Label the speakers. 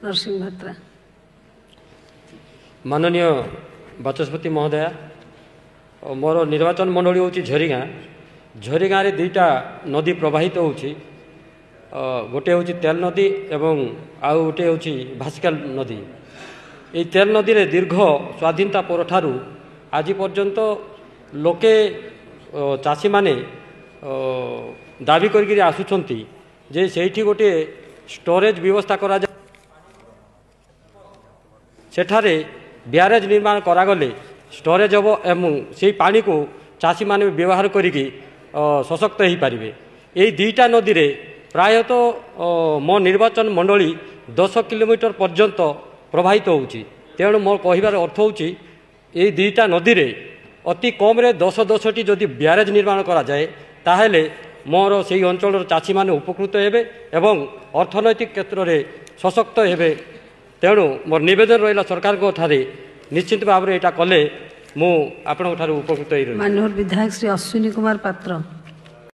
Speaker 1: नरसिंह भत्रा।
Speaker 2: माननीय बाचस्पति महोदया, मोर निर्वाचन मंडली हूँ झरीगाँ। झरीगाँ रे दुईटा नदी प्रवाहित होउछि। गोटे हूँ तेल नदी एवं आउ गोटे हूँ भास्कल नदी। ये तेल नदी रे दीर्घ स्वाधीनता परठारु आज पर्यंत लोके चाषी माने दाबी करके आसुछंती जे सेठी गोटे स्टोरेज व्यवस्था करा जा सेठारे ब्यारेज निर्माण करागले स्टोरेज हम एवं से पानी को चाषी माने व्यवहार करिकी सशक्त हो पारे। यही दुईटा नदी रे प्रायतः मो निर्वाचन मंडली 10 किलोमीटर पर्यंत प्रवाहित होउछि। तेणु मोर कहिबार अर्थ होउछि यही दुईटा नदी रे अति कम रे 10-10टी जदि ब्यारेज निर्माण करा जाए ताहेले मोर से अंचल चाषी माने उपकृत हेबे एवं अर्थनैतिक क्षेत्र में सशक्त हेबे। तेणु मोर निवेदन रहा सरकार को ठारे निश्चित भाव में यहाँ कले मु आपण उपकृत।
Speaker 1: माननीय विधायक श्री अश्विनी कुमार पात्र।